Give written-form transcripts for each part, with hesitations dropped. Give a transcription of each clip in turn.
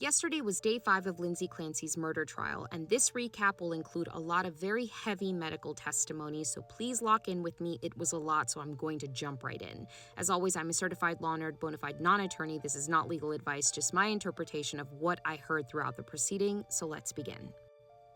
Yesterday was day 5 of Lindsay Clancy's murder trial, and this recap will include a lot of very heavy medical testimony, so please lock in with me. It was a lot, so I'm going to jump right in. As always, I'm a certified law nerd, bona fide non-attorney. This is not legal advice, just my interpretation of what I heard throughout the proceeding, so let's begin.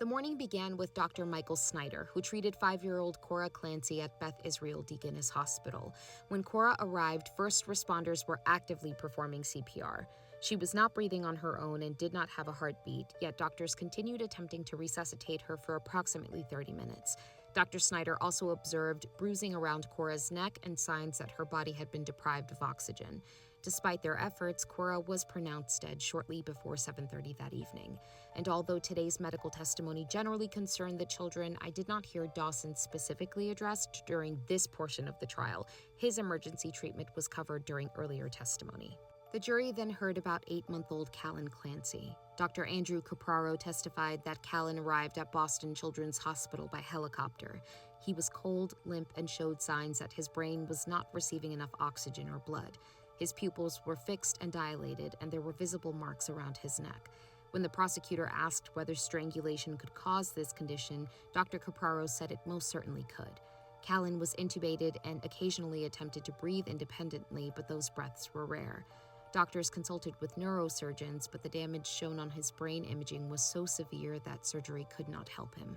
The morning began with Dr. Michael Snyder, who treated 5-year-old Cora Clancy at Beth Israel Deaconess Hospital. When Cora arrived, first responders were actively performing CPR. She was not breathing on her own and did not have a heartbeat, yet doctors continued attempting to resuscitate her for approximately 30 minutes. Dr. Snyder also observed bruising around Cora's neck and signs that her body had been deprived of oxygen. Despite their efforts, Cora was pronounced dead shortly before 7:30 that evening. And although today's medical testimony generally concerned the children, I did not hear Dawson specifically addressed during this portion of the trial. His emergency treatment was covered during earlier testimony. The jury then heard about 8-month-old Callan Clancy. Dr. Andrew Capraro testified that Callan arrived at Boston Children's Hospital by helicopter. He was cold, limp, and showed signs that his brain was not receiving enough oxygen or blood. His pupils were fixed and dilated, and there were visible marks around his neck. When the prosecutor asked whether strangulation could cause this condition, Dr. Capraro said it most certainly could. Callan was intubated and occasionally attempted to breathe independently, but those breaths were rare. Doctors consulted with neurosurgeons, but the damage shown on his brain imaging was so severe that surgery could not help him.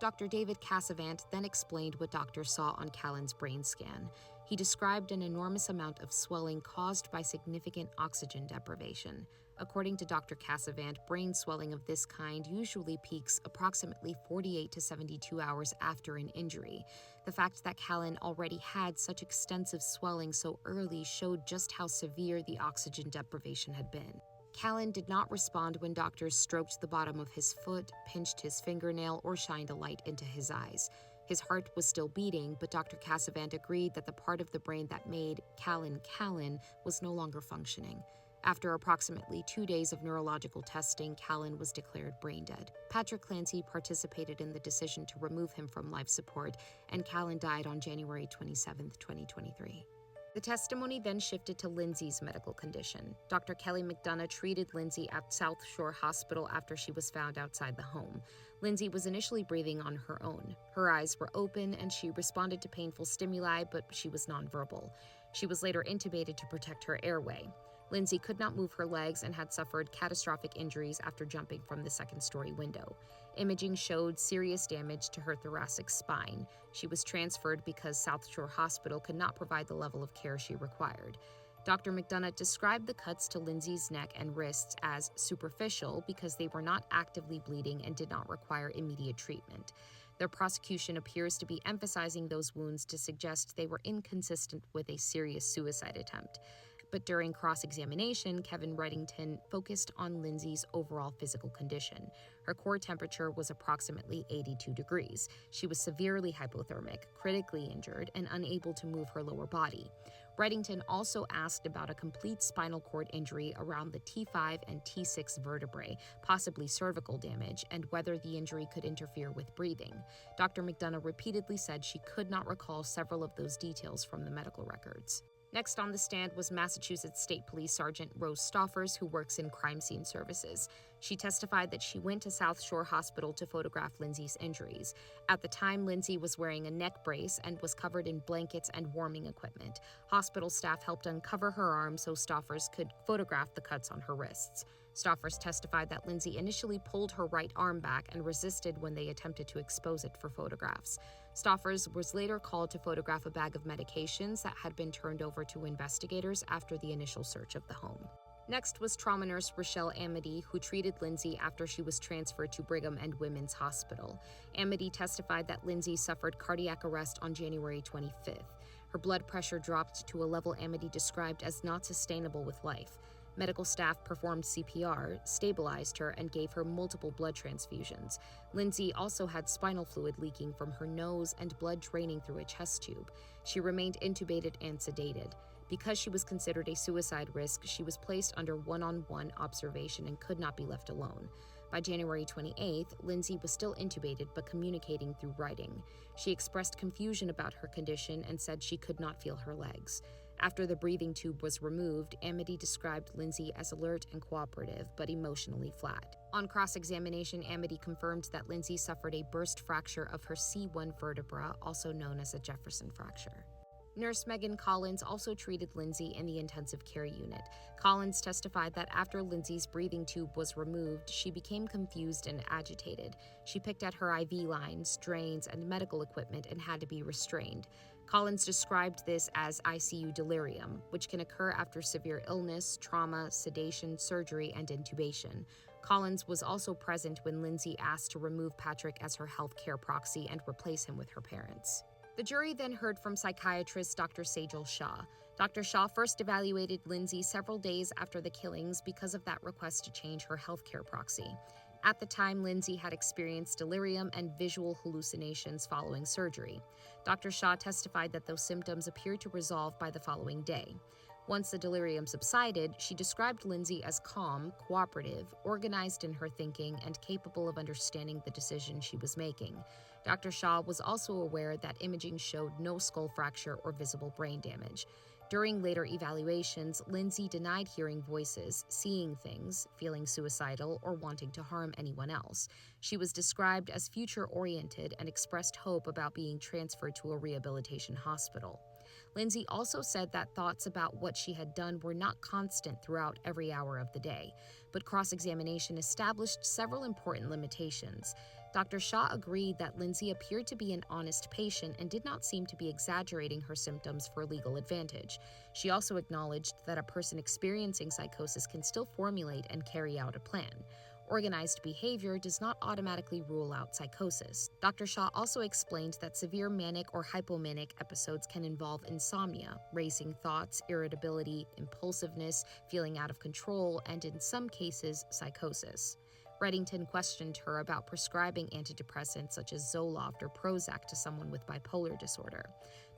Dr. David Cassavant then explained what doctors saw on Callan's brain scan. He described an enormous amount of swelling caused by significant oxygen deprivation. According to Dr. Cassavant, brain swelling of this kind usually peaks approximately 48 to 72 hours after an injury. The fact that Callan already had such extensive swelling so early showed just how severe the oxygen deprivation had been. Callan did not respond when doctors stroked the bottom of his foot, pinched his fingernail, or shined a light into his eyes. His heart was still beating, but Dr. Cassavant agreed that the part of the brain that made Callan was no longer functioning. After approximately 2 days of neurological testing, Callan was declared brain dead. Patrick Clancy participated in the decision to remove him from life support, and Callan died on January 27, 2023. The testimony then shifted to Lindsay's medical condition. Dr. Kelly McDonough treated Lindsay at South Shore Hospital after she was found outside the home. Lindsay was initially breathing on her own. Her eyes were open and she responded to painful stimuli, but she was nonverbal. She was later intubated to protect her airway. Lindsay could not move her legs and had suffered catastrophic injuries after jumping from the second-story window. Imaging showed serious damage to her thoracic spine. She was transferred because South Shore Hospital could not provide the level of care she required. Dr. McDonough described the cuts to Lindsay's neck and wrists as superficial because they were not actively bleeding and did not require immediate treatment. The prosecution appears to be emphasizing those wounds to suggest they were inconsistent with a serious suicide attempt. But during cross-examination, Kevin Reddington focused on Lindsay's overall physical condition. Her core temperature was approximately 82 degrees. She was severely hypothermic, critically injured, and unable to move her lower body. Reddington also asked about a complete spinal cord injury around the T5 and T6 vertebrae, possibly cervical damage, and whether the injury could interfere with breathing. Dr. McDonough repeatedly said she could not recall several of those details from the medical records. Next on the stand was Massachusetts State Police Sergeant Rose Stoffers, who works in crime scene services. She testified that she went to South Shore Hospital to photograph Lindsay's injuries. At the time, Lindsay was wearing a neck brace and was covered in blankets and warming equipment. Hospital staff helped uncover her arm so Stoffers could photograph the cuts on her wrists. Stoffers testified that Lindsay initially pulled her right arm back and resisted when they attempted to expose it for photographs. Stoffers was later called to photograph a bag of medications that had been turned over to investigators after the initial search of the home. Next was trauma nurse Rochelle Amity, who treated Lindsay after she was transferred to Brigham and Women's Hospital. Amity testified that Lindsay suffered cardiac arrest on January 25th. Her blood pressure dropped to a level Amity described as not sustainable with life. Medical staff performed CPR, stabilized her, and gave her multiple blood transfusions. Lindsay also had spinal fluid leaking from her nose and blood draining through a chest tube. She remained intubated and sedated. Because she was considered a suicide risk, she was placed under one-on-one observation and could not be left alone. By January 28th, Lindsay was still intubated but communicating through writing. She expressed confusion about her condition and said she could not feel her legs. After the breathing tube was removed, Amity described Lindsay as alert and cooperative, but emotionally flat. On cross-examination, Amity confirmed that Lindsay suffered a burst fracture of her C1 vertebra, also known as a Jefferson fracture. Nurse Megan Collins also treated Lindsay in the intensive care unit. Collins testified that after Lindsay's breathing tube was removed, she became confused and agitated. She picked at her IV lines, drains, and medical equipment and had to be restrained. Collins described this as ICU delirium, which can occur after severe illness, trauma, sedation, surgery, and intubation. Collins was also present when Lindsay asked to remove Patrick as her healthcare proxy and replace him with her parents. The jury then heard from psychiatrist Dr. Sajal Shah. Dr. Shah first evaluated Lindsay several days after the killings because of that request to change her healthcare proxy. At the time, Lindsay had experienced delirium and visual hallucinations following surgery. Dr. Shah testified that those symptoms appeared to resolve by the following day. Once the delirium subsided, she described Lindsay as calm, cooperative, organized in her thinking, and capable of understanding the decision she was making. Dr. Shah was also aware that imaging showed no skull fracture or visible brain damage. During later evaluations, Lindsay denied hearing voices, seeing things, feeling suicidal, or wanting to harm anyone else. She was described as future-oriented and expressed hope about being transferred to a rehabilitation hospital. Lindsay also said that thoughts about what she had done were not constant throughout every hour of the day, but cross-examination established several important limitations. Dr. Shah agreed that Lindsay appeared to be an honest patient and did not seem to be exaggerating her symptoms for legal advantage. She also acknowledged that a person experiencing psychosis can still formulate and carry out a plan. Organized behavior does not automatically rule out psychosis. Dr. Shah also explained that severe manic or hypomanic episodes can involve insomnia, racing thoughts, irritability, impulsiveness, feeling out of control, and in some cases, psychosis. Reddington questioned her about prescribing antidepressants such as Zoloft or Prozac to someone with bipolar disorder.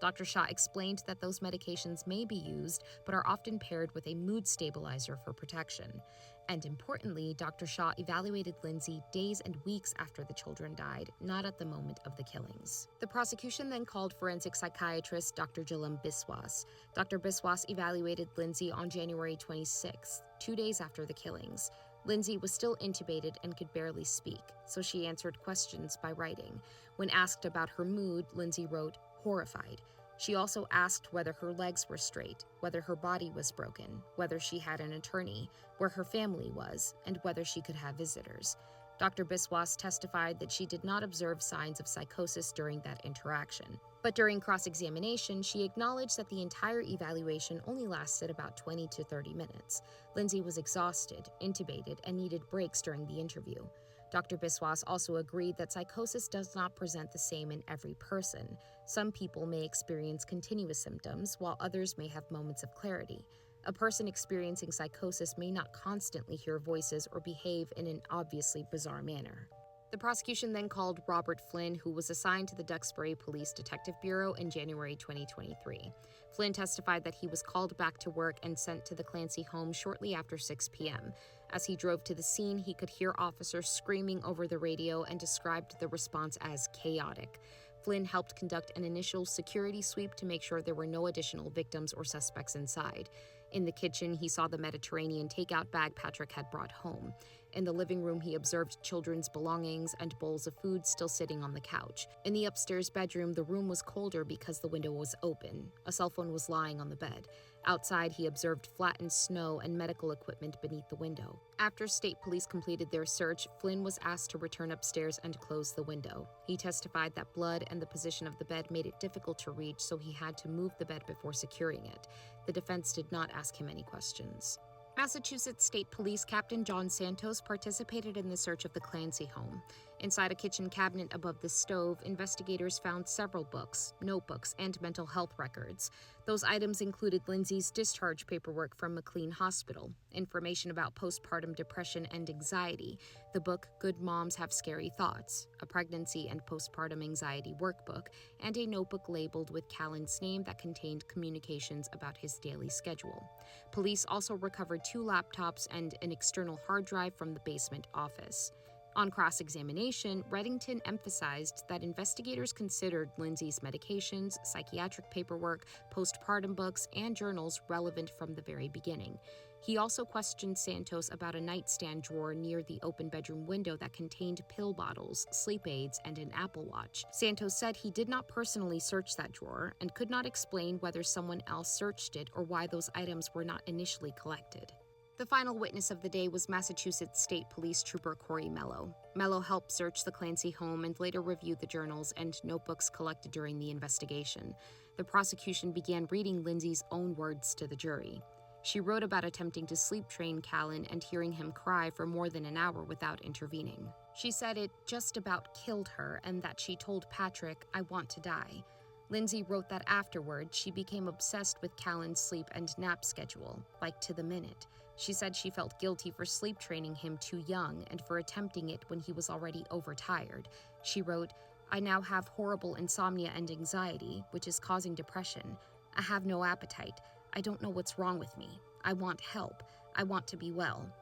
Dr. Shah explained that those medications may be used, but are often paired with a mood stabilizer for protection. And importantly, Dr. Shah evaluated Lindsay days and weeks after the children died, not at the moment of the killings. The prosecution then called forensic psychiatrist Dr. Jalam Biswas. Dr. Biswas evaluated Lindsay on January 26th, 2 days after the killings. Lindsay was still intubated and could barely speak, so she answered questions by writing. When asked about her mood, Lindsay wrote, "horrified." She also asked whether her legs were straight, whether her body was broken, whether she had an attorney, where her family was, and whether she could have visitors. Dr. Biswas testified that she did not observe signs of psychosis during that interaction. But during cross-examination, she acknowledged that the entire evaluation only lasted about 20 to 30 minutes. Lindsay was exhausted, intubated, and needed breaks during the interview. Dr. Biswas also agreed that psychosis does not present the same in every person. Some people may experience continuous symptoms, while others may have moments of clarity. A person experiencing psychosis may not constantly hear voices or behave in an obviously bizarre manner. The prosecution then called Robert Flynn, who was assigned to the Duxbury Police Detective Bureau in January 2023. Flynn testified that he was called back to work and sent to the Clancy home shortly after 6 p.m. As he drove to the scene, he could hear officers screaming over the radio and described the response as chaotic. Flynn helped conduct an initial security sweep to make sure there were no additional victims or suspects inside. In the kitchen, he saw the Mediterranean takeout bag Patrick had brought home. In the living room, he observed children's belongings and bowls of food still sitting on the couch. In the upstairs bedroom, the room was colder because the window was open. A cell phone was lying on the bed. Outside, he observed flattened snow and medical equipment beneath the window. After state police completed their search, Flynn was asked to return upstairs and close the window. He testified that blood and the position of the bed made it difficult to reach, so he had to move the bed before securing it. The defense did not ask him any questions. Massachusetts State Police Captain John Santos participated in the search of the Clancy home. Inside a kitchen cabinet above the stove, investigators found several books, notebooks, and mental health records. Those items included Lindsay's discharge paperwork from McLean Hospital, information about postpartum depression and anxiety, the book Good Moms Have Scary Thoughts, a pregnancy and postpartum anxiety workbook, and a notebook labeled with Callan's name that contained communications about his daily schedule. Police also recovered 2 laptops and an external hard drive from the basement office. On cross-examination, Reddington emphasized that investigators considered Lindsay's medications, psychiatric paperwork, postpartum books, and journals relevant from the very beginning. He also questioned Santos about a nightstand drawer near the open bedroom window that contained pill bottles, sleep aids, and an Apple Watch. Santos said he did not personally search that drawer and could not explain whether someone else searched it or why those items were not initially collected. The final witness of the day was Massachusetts State Police Trooper Corey Mello. Mello helped search the Clancy home and later reviewed the journals and notebooks collected during the investigation. The prosecution began reading Lindsay's own words to the jury. She wrote about attempting to sleep train Callan and hearing him cry for more than an hour without intervening. She said it just about killed her and that she told Patrick, "I want to die." Lindsay wrote that afterward, she became obsessed with Callan's sleep and nap schedule, like to the minute. She said she felt guilty for sleep training him too young and for attempting it when he was already overtired. She wrote, "I now have horrible insomnia and anxiety, which is causing depression. I have no appetite. I don't know what's wrong with me. I want help. I want to be well."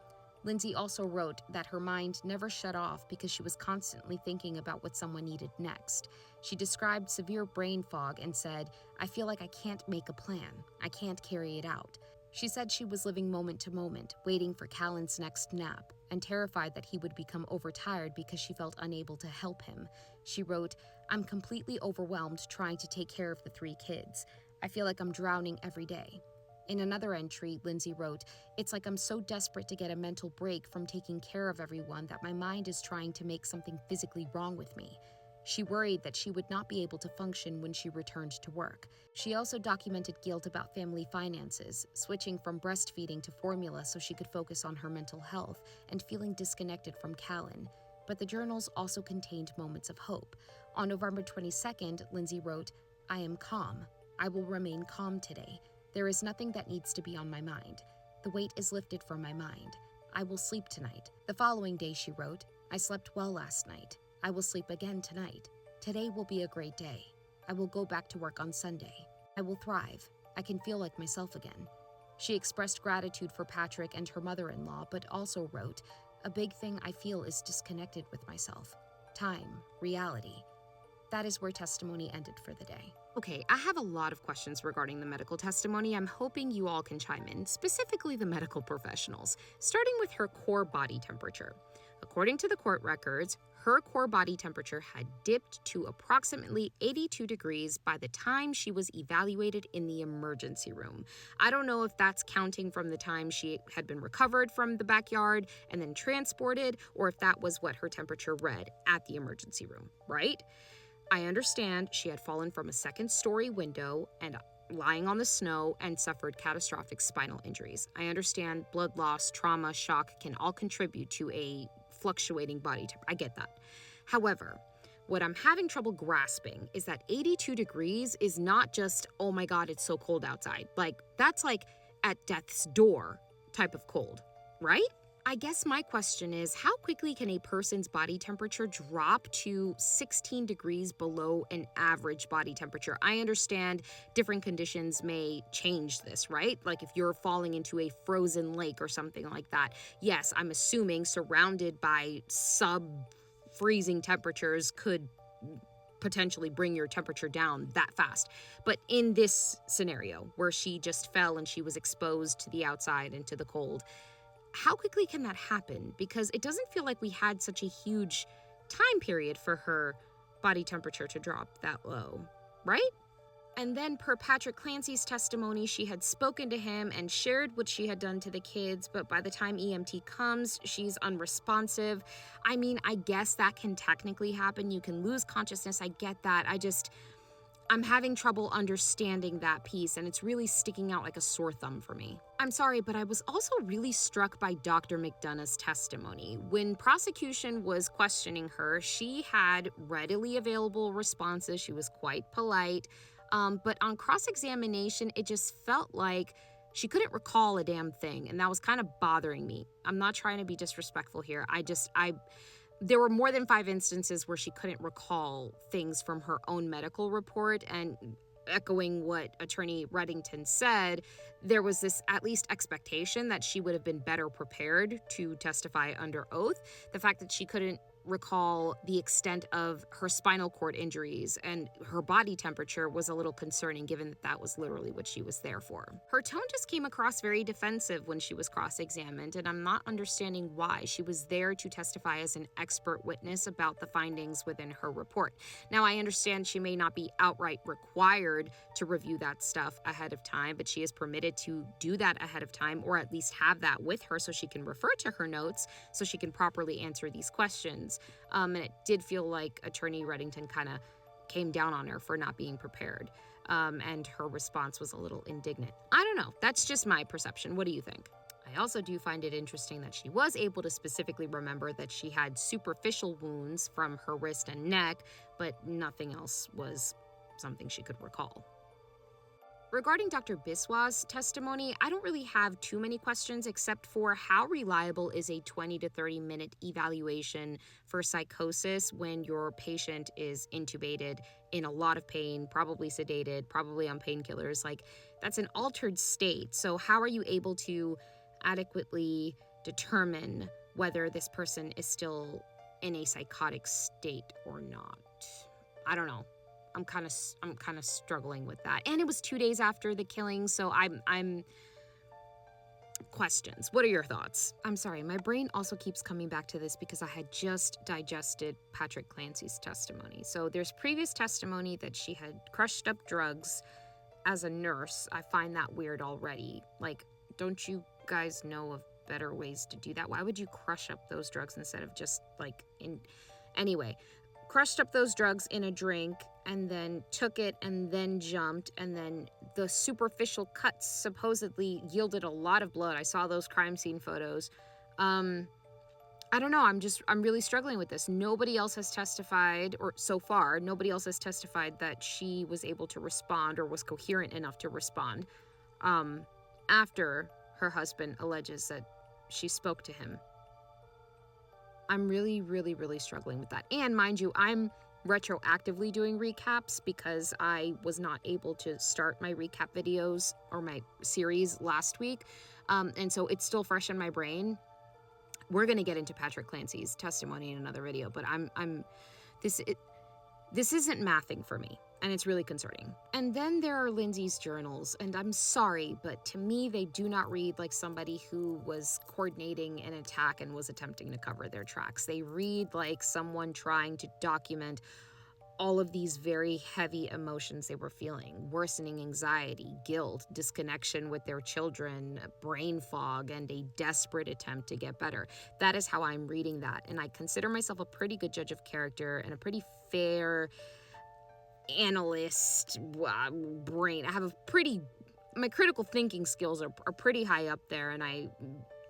Lindsay also wrote that her mind never shut off because she was constantly thinking about what someone needed next. She described severe brain fog and said, "I feel like I can't make a plan. I can't carry it out." She said she was living moment to moment, waiting for Callan's next nap, and terrified that he would become overtired because she felt unable to help him. She wrote, "I'm completely overwhelmed trying to take care of the 3 kids. I feel like I'm drowning every day." In another entry, Lindsay wrote, "It's like I'm so desperate to get a mental break from taking care of everyone that my mind is trying to make something physically wrong with me." She worried that she would not be able to function when she returned to work. She also documented guilt about family finances, switching from breastfeeding to formula so she could focus on her mental health, and feeling disconnected from Callan. But the journals also contained moments of hope. On November 22nd, Lindsay wrote, "I am calm. I will remain calm today. There is nothing that needs to be on my mind. The weight is lifted from my mind. I will sleep tonight." The following day she wrote, "I slept well last night. I will sleep again tonight. Today will be a great day. I will go back to work on Sunday. I will thrive. I can feel like myself again." She expressed gratitude for Patrick and her mother-in-law, but also wrote, "A big thing I feel is disconnected with myself. Time, reality." That is where testimony ended for the day. Okay, I have a lot of questions regarding the medical testimony. I'm hoping you all can chime in, specifically the medical professionals, starting with her core body temperature. According to the court records, her core body temperature had dipped to approximately 82 degrees by the time she was evaluated in the emergency room. I don't know if that's counting from the time she had been recovered from the backyard and then transported, or if that was what her temperature read at the emergency room, right? I understand she had fallen from a second-story window and lying on the snow and suffered catastrophic spinal injuries. I understand blood loss, trauma, shock can all contribute to a fluctuating body temperature. I get that. However, what I'm having trouble grasping is that 82 degrees is not just, oh my God, it's so cold outside. Like, that's like at death's door type of cold, right? I guess my question is, how quickly can a person's body temperature drop to 16 degrees below an average body temperature? I understand different conditions may change this, right? Like if you're falling into a frozen lake or something like that. Yes, I'm assuming surrounded by sub-freezing temperatures could potentially bring your temperature down that fast. But in this scenario where she just fell and she was exposed to the outside and to the cold, how quickly can that happen? Because it doesn't feel like we had such a huge time period for her body temperature to drop that low, right? And then per Patrick Clancy's testimony, she had spoken to him and shared what she had done to the kids, but by the time EMT comes, she's unresponsive. I mean, I guess that can technically happen. You can lose consciousness. I get that. I'm having trouble understanding that piece, and it's really sticking out like a sore thumb for me. I'm sorry, but I was also really struck by Dr. McDonough's testimony. When prosecution was questioning her, she had readily available responses. She was quite polite, but on cross-examination, it just felt like she couldn't recall a damn thing, and that was kind of bothering me. I'm not trying to be disrespectful here. There were more than 5 instances where she couldn't recall things from her own medical report, and echoing what Attorney Reddington said, there was this at least expectation that she would have been better prepared to testify under oath. The fact that she couldn't recall the extent of her spinal cord injuries and her body temperature was a little concerning, given that that was literally what she was there for. Her tone just came across very defensive when she was cross-examined, and I'm not understanding why. She was there to testify as an expert witness about the findings within her report. Now, I understand she may not be outright required to review that stuff ahead of time, but she is permitted to do that ahead of time, or at least have that with her so she can refer to her notes so she can properly answer these questions. And it did feel like Attorney Reddington kind of came down on her for not being prepared. And her response was a little indignant. I don't know. That's just my perception. What do you think? I also do find it interesting that she was able to specifically remember that she had superficial wounds from her wrist and neck, but nothing else was something she could recall. Regarding Dr. Biswas's testimony, I don't really have too many questions except for how reliable is a 20 to 30 minute evaluation for psychosis when your patient is intubated, in a lot of pain, probably sedated, probably on painkillers. Like, that's an altered state. So how are you able to adequately determine whether this person is still in a psychotic state or not? I don't know. I'm kind of struggling with that. And it was 2 days after the killing, so I'm questions. What are your thoughts? I'm sorry, my brain also keeps coming back to this because I had just digested Patrick Clancy's testimony. So there's previous testimony that she had crushed up drugs as a nurse. I find that weird already. Like, don't you guys know of better ways to do that? Why would you crush up those drugs instead of just anyway, crushed up those drugs in a drink and then took it and then jumped, and then the superficial cuts supposedly yielded a lot of blood. I saw those crime scene photos. I don't know. I'm really struggling with this. Nobody else has testified, or so far, nobody else has testified that she was able to respond or was coherent enough to respond after her husband alleges that she spoke to him. I'm really, really, really struggling with that. And mind you, I'm retroactively doing recaps because I was not able to start my recap videos or my series last week. And so it's still fresh in my brain. We're going to get into Patrick Clancy's testimony in another video, but this isn't mathing for me, and it's really concerning. And then there are Lindsay's journals, and I'm sorry, but to me, they do not read like somebody who was coordinating an attack and was attempting to cover their tracks. They read like someone trying to document all of these very heavy emotions they were feeling: worsening anxiety, guilt, disconnection with their children, brain fog, and a desperate attempt to get better. That is how I'm reading that, and I consider myself a pretty good judge of character and a pretty fair analyst brain. I have my critical thinking skills are pretty high up there, and I,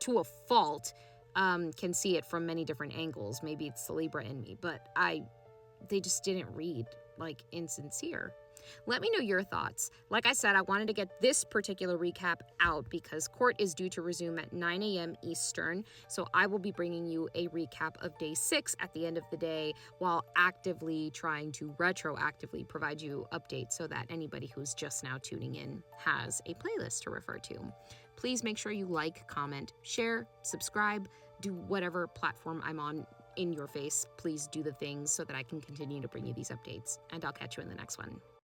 to a fault, can see it from many different angles. Maybe it's the Libra in me, but they just didn't read like insincere. Let me know your thoughts. Like I said, I wanted to get this particular recap out because court is due to resume at 9 a.m. Eastern. So I will be bringing you a recap of day 6 at the end of the day while actively trying to retroactively provide you updates so that anybody who's just now tuning in has a playlist to refer to. Please make sure you like, comment, share, subscribe, do whatever platform I'm on in your face. Please do the things so that I can continue to bring you these updates, and I'll catch you in the next one.